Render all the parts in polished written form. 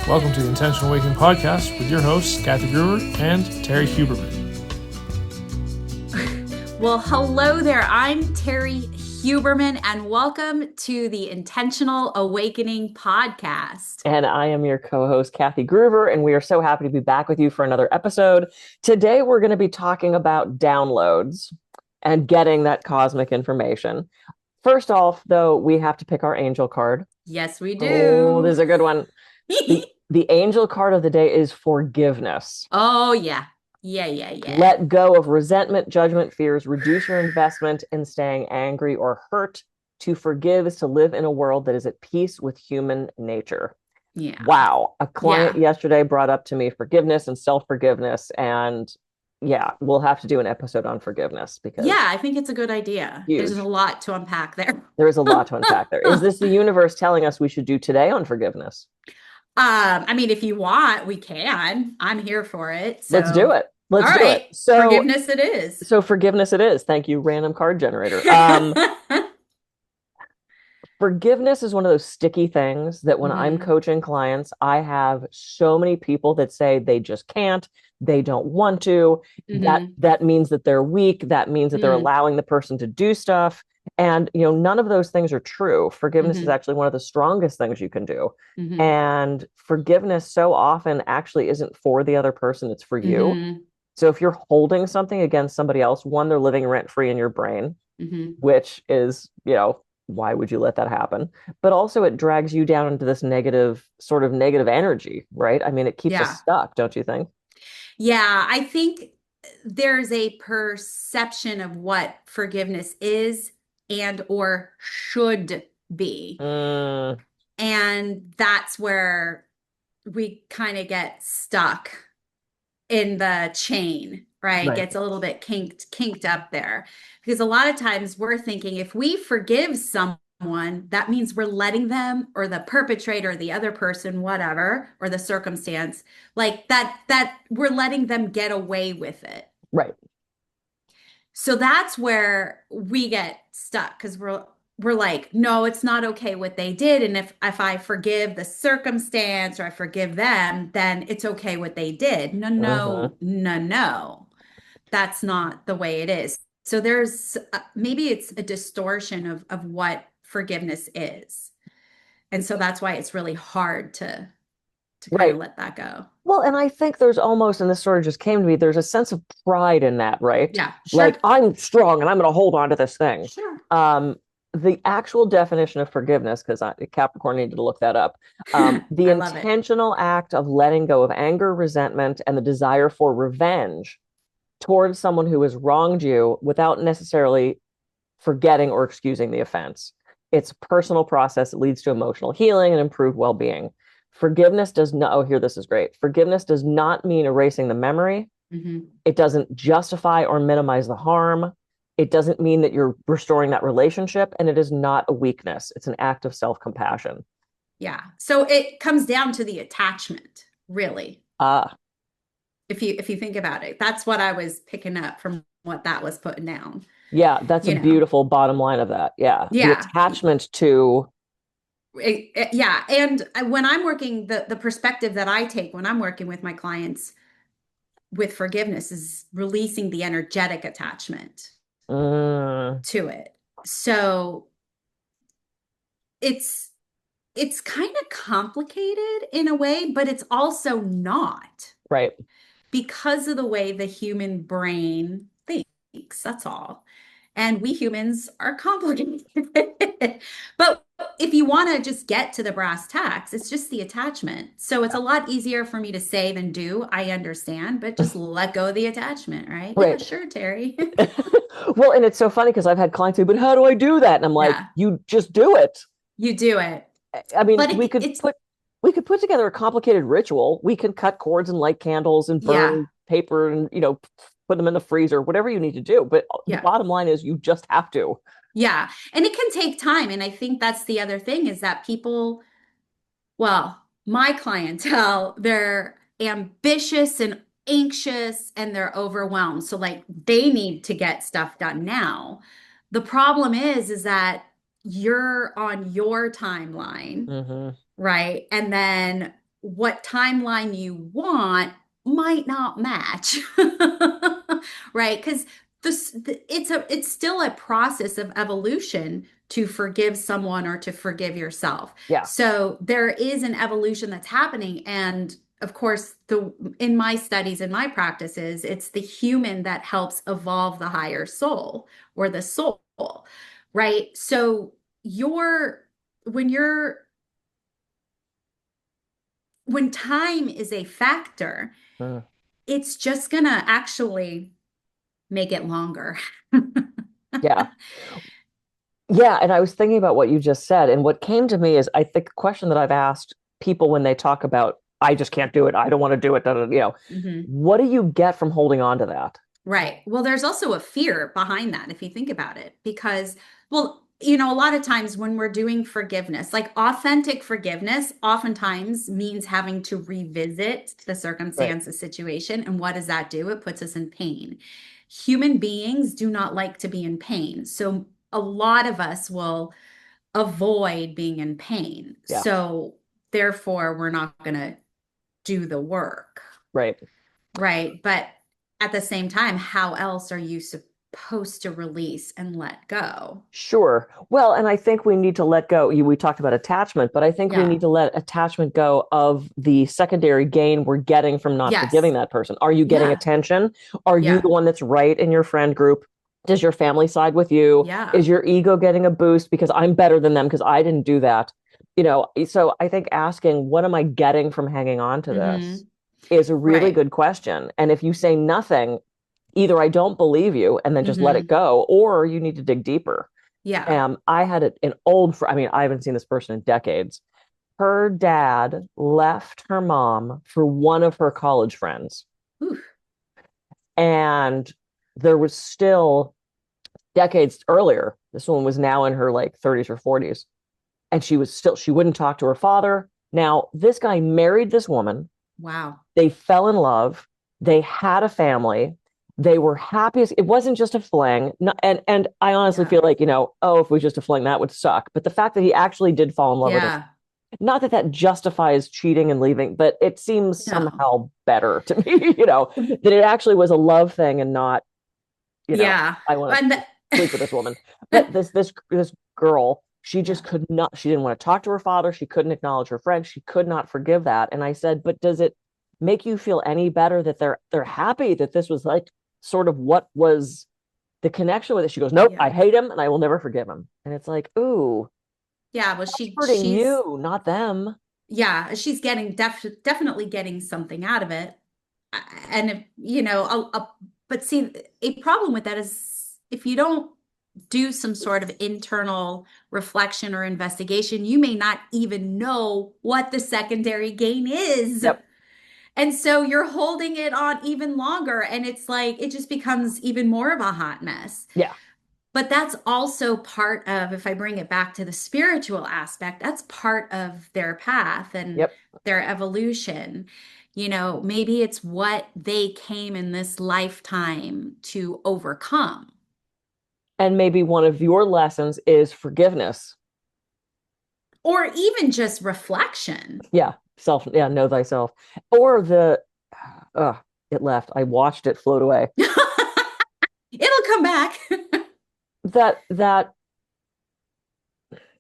Welcome to the Intentional Awakening Podcast with your hosts, Kathy Gruver and Terrie Huberman. Well, hello there. I'm Terrie Huberman, and welcome to the Intentional Awakening Podcast. And I am your co-host, Kathy Gruver, and we are so happy to be back with you for another episode. Today, we're going to be talking about downloads and getting that cosmic information. First off, though, we have to pick our angel card. Yes, we do. Oh, this is a good one. The angel card of the day is forgiveness. Oh, yeah. Yeah. Let go of resentment, judgment, fears. Reduce your investment in staying angry or hurt. To forgive is to live in a world that is at peace with human nature. Yeah. Wow. A client yesterday brought up to me forgiveness and self-forgiveness. And yeah, we'll have to do an episode on forgiveness because I think it's a good idea. Huge. There's a lot to unpack there. There is a lot to unpack there. Is this the universe telling us we should do today on forgiveness? I mean, if you want, we can. I'm here for it. So. Let's do it. Let's do it. So forgiveness it is. So forgiveness it is. Thank you, random card generator. Forgiveness is one of those sticky things that when I'm coaching clients, I have so many people that say they just can't, they don't want to. That means that they're weak. That means that they're allowing the person to do stuff. And, you know, none of those things are true. Forgiveness is actually one of the strongest things you can do. And forgiveness so often actually isn't for the other person. It's for you. So if you're holding something against somebody else, one, they're living rent free in your brain, which is, you know, why would you let that happen? But also it drags you down into this negative energy, right? I mean, it keeps us stuck, don't you think? Yeah, I think there's a perception of what forgiveness is and or should be. And that's where we kind of get stuck in the chain, right? Gets a little bit kinked up there. Because a lot of times we're thinking if we forgive someone, that means we're letting them or the perpetrator, the other person, whatever, or the circumstance, like that we're letting them get away with it. Right. So that's where we get stuck because we're like, no, it's not okay what they did. And if I forgive the circumstance or I forgive them, then it's okay what they did. No. That's not the way it is. So there's maybe it's a distortion of what forgiveness is. And so that's why it's really hard to kind of let that go. Well, and I think there's almost, and this sort of just came to me, there's a sense of pride in that, right? Yeah, sure. Like, I'm strong and I'm going to hold on to this thing. Sure. The actual definition of forgiveness, because Capricorn needed to look that up, the intentional act of letting go of anger, resentment, and the desire for revenge towards someone who has wronged you without necessarily forgetting or excusing the offense. It's a personal process that leads to emotional healing and improved well-being. Forgiveness does not, this is great. Forgiveness does not mean erasing the memory. It doesn't justify or minimize the harm. It doesn't mean that you're restoring that relationship, and it is not a weakness. It's an act of self-compassion. Yeah. So it comes down to the attachment, really. If you think about it, that's what I was picking up from what that was putting down. Yeah, that's a beautiful bottom line of that. Yeah. The attachment to... Yeah. And when I'm working, the perspective that I take when I'm working with my clients with forgiveness is releasing the energetic attachment to it. So it's kind of complicated in a way, but it's also not. Right. Because of the way the human brain thinks, that's all. And we humans are complicated. But if you want to just get to the brass tacks, it's just the attachment. So it's a lot easier for me to say than do. I understand, but just let go of the attachment, right? Yeah, sure, Terrie. Well, and it's so funny because I've had clients say, but how do I do that? And I'm like, you just do it. You do it. I mean, we could put together a complicated ritual. We can cut cords and light candles and burn paper and, you know, put them in the freezer, whatever you need to do. But the bottom line is you just have to. Yeah. And it can take time. And I think that's the other thing is that people, well, my clientele, they're ambitious and anxious and they're overwhelmed. So like they need to get stuff done now. The problem is that you're on your timeline, right? And then what timeline you want might not match. Right? Because it's still a process of evolution to forgive someone or to forgive yourself. Yeah. So there is an evolution that's happening. And of course, in my studies, in my practices, it's the human that helps evolve the higher soul or the soul, right? So when time is a factor, it's just gonna actually make it longer. Yeah. Yeah. And I was thinking about what you just said. And what came to me is, I think, a question that I've asked people when they talk about, I just can't do it, I don't want to do it, what do you get from holding on to that? Right. Well, there's also a fear behind that, if you think about it, because, well, a lot of times when we're doing forgiveness, like authentic forgiveness, oftentimes means having to revisit the circumstance, the situation. And what does that do? It puts us in pain. Human beings do not like to be in pain. So a lot of us will avoid being in pain. Yeah. So therefore, we're not going to do the work. Right. Right. But at the same time, how else are you supposed to release and let go? Sure. Well, and I think we need to let go. We talked about attachment, but I think we need to let attachment go of the secondary gain we're getting from not forgiving that person. Are you getting attention? Are you the one that's right in your friend group? Does your family side with you? Yeah. Is your ego getting a boost because I'm better than them because I didn't do that? So I think asking, what am I getting from hanging on to this is a really good question. And if you say nothing, either I don't believe you and then just let it go, or you need to dig deeper. Yeah. I had an old friend. I mean, I haven't seen this person in decades. Her dad left her mom for one of her college friends. Oof. And there was still decades earlier, this woman was now in her like 30s or 40s. And she wouldn't talk to her father. Now, this guy married this woman. Wow. They fell in love. They had a family. They were happy. It wasn't just a fling. And I honestly feel like, if it was just a fling, that would suck. But the fact that he actually did fall in love with her, not that justifies cheating and leaving, but it seems somehow better to me, that it actually was a love thing and not, I want to sleep with this woman. But this girl, she just could not, she didn't want to talk to her father. She couldn't acknowledge her friend. She could not forgive that. And I said, but does it make you feel any better that they're happy that this was like sort of what was the connection with it? She goes, nope, I hate him and I will never forgive him. And it's like, ooh. Yeah, well, she's hurting you, not them. Yeah, she's getting definitely getting something out of it. And but see, a problem with that is if you don't do some sort of internal reflection or investigation, you may not even know what the secondary gain is. Yep. And so you're holding it on even longer. And it's like, it just becomes even more of a hot mess. Yeah. But that's also part of, if I bring it back to the spiritual aspect, that's part of their path and their evolution. Maybe it's what they came in this lifetime to overcome. And maybe one of your lessons is forgiveness. Or even just reflection. Yeah. Know thyself. Or it left. I watched it float away. It'll come back. that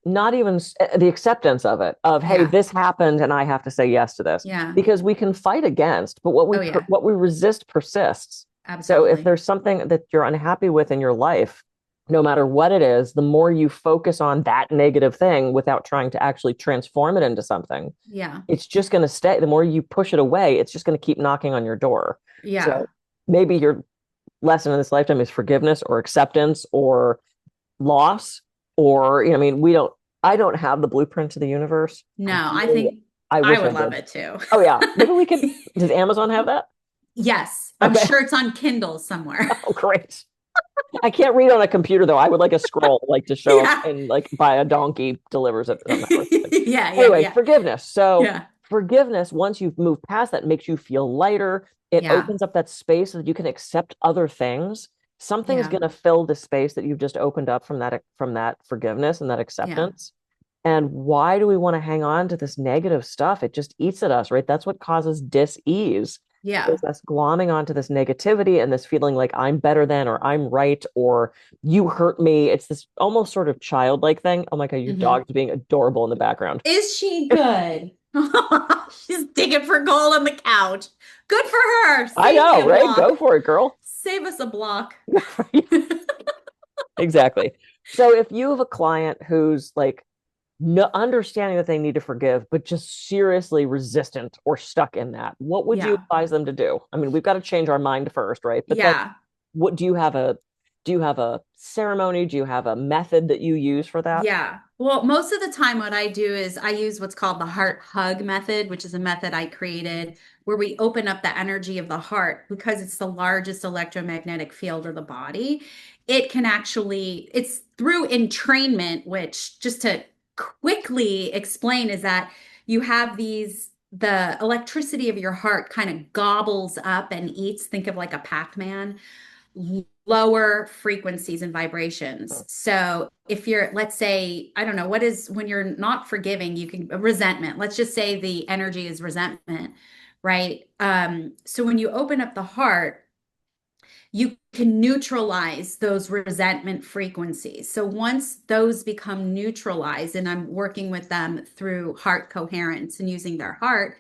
not even the acceptance of it, hey, this happened and I have to say yes to this. Yeah. Because we can fight against, but what we resist persists. Absolutely. So if there's something that you're unhappy with in your life, no matter what it is, the more you focus on that negative thing without trying to actually transform it into something, it's just going to stay. The more you push it away, it's just going to keep knocking on your door. Yeah. So maybe your lesson in this lifetime is forgiveness or acceptance or loss, or I don't have the blueprint to the universe. No, I think I would love it too. Oh yeah. Maybe we could. Does Amazon have that? Yes. I'm sure it's on Kindle somewhere. Oh, great. I can't read on a computer though. I would like a scroll, like to show up and like by a donkey delivers it. Anyway, forgiveness. So forgiveness, once you've moved past that, makes you feel lighter. It opens up that space so that you can accept other things. Something's going to fill the space that you've just opened up from that forgiveness and that acceptance. And why do we want to hang on to this negative stuff? It just eats at us, right? That's what causes dis-ease. Yeah. Is us glomming onto this negativity and this feeling like I'm better than, or I'm right, or you hurt me. It's this almost sort of childlike thing. Oh my God, your dog's being adorable in the background. Is she good? She's digging for gold on the couch. Good for her. I know, right? Go for it, girl. Save us a block. Exactly. So if you have a client who's like no understanding that they need to forgive, but just seriously resistant or stuck in that, what would you advise them to do? I mean, we've got to change our mind first, right? But then what do you have a ceremony? Do you have a method that you use for that? Yeah. Well, most of the time what I do is I use what's called the heart hug method, which is a method I created where we open up the energy of the heart because it's the largest electromagnetic field of the body. It can actually, it's through entrainment, which just to quickly explain is that you have the electricity of your heart kind of gobbles up and eats, think of like a Pac-Man, lower frequencies and vibrations. So if you're, let's say, I don't know, what is when you're not forgiving, you can resentment. Let's just say the energy is resentment, right? So when you open up the heart, you can neutralize those resentment frequencies. So once those become neutralized, and I'm working with them through heart coherence and using their heart,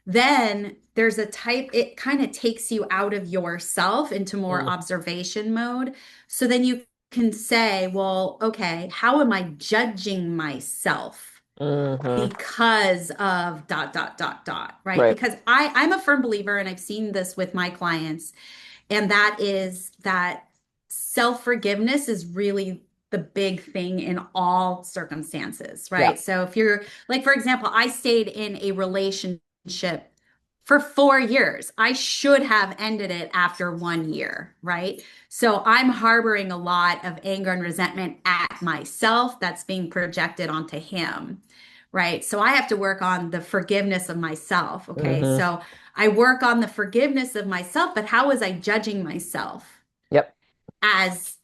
then there's a type, it kind of takes you out of yourself into more observation mode. So then you can say, well, okay, how am I judging myself because of ... right? Because I'm a firm believer, and I've seen this with my clients, and that is that self-forgiveness is really the big thing in all circumstances, right? Yeah. So if you're like, for example, I stayed in a relationship for 4 years. I should have ended it after 1 year, right? So I'm harboring a lot of anger and resentment at myself that's being projected onto him, right? So I have to work on the forgiveness of myself, okay? So I work on the forgiveness of myself, but how was I judging myself? Yep.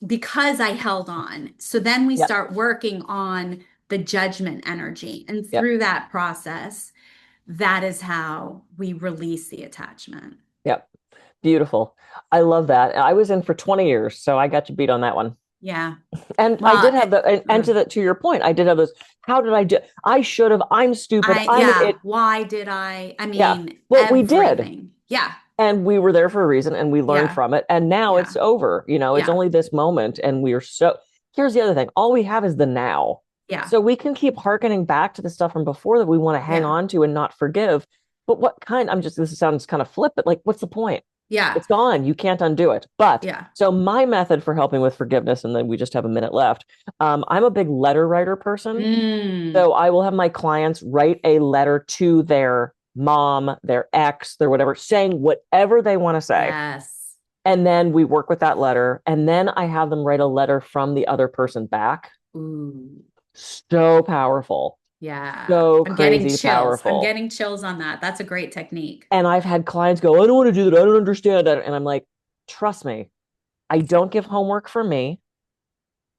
Because I held on. So then we start working on the judgment energy. And through that process, that is how we release the attachment. Yep. Beautiful. I love that. I was in for 20 years, so I got you beat on that one. Yeah. And I did have to your point, I did have those. How did I do? I should have. I'm stupid. Why did I? I mean, well, we did. Yeah. And we were there for a reason, and we learned from it. And now it's over. You know, it's only this moment. And we are here's the other thing. All we have is the now. Yeah. So we can keep hearkening back to the stuff from before that we want to hang on to and not forgive. But this sounds kind of flip, but like, what's the point? Yeah. It's gone. You can't undo it. But so my method for helping with forgiveness, and then we just have a minute left. I'm a big letter writer person. So I will have my clients write a letter to their mom, their ex, their whatever, saying whatever they want to say. Yes. And then we work with that letter. And then I have them write a letter from the other person back. Ooh. So powerful. Yeah. So crazy powerful. I'm getting chills on that. That's a great technique. And I've had clients go, I don't want to do that. I don't understand that. And I'm like, trust me, I don't give homework for me.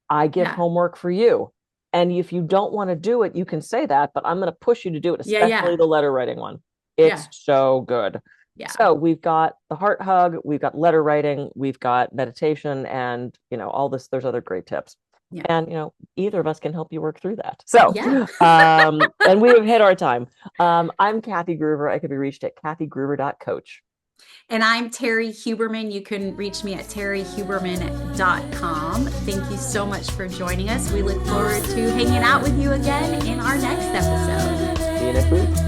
I give homework for you. And if you don't want to do it, you can say that, but I'm going to push you to do it, especially the letter writing one. It's so good. Yeah. So we've got the heart hug, we've got letter writing, we've got meditation, and, all this, there's other great tips. Yeah. And, either of us can help you work through that. So, and we have hit our time. I'm Kathy Gruver. I could be reached at kathygruver.coach. And I'm Terrie Huberman. You can reach me at terriehuberman.com. Thank you so much for joining us. We look forward to hanging out with you again in our next episode. See you next week.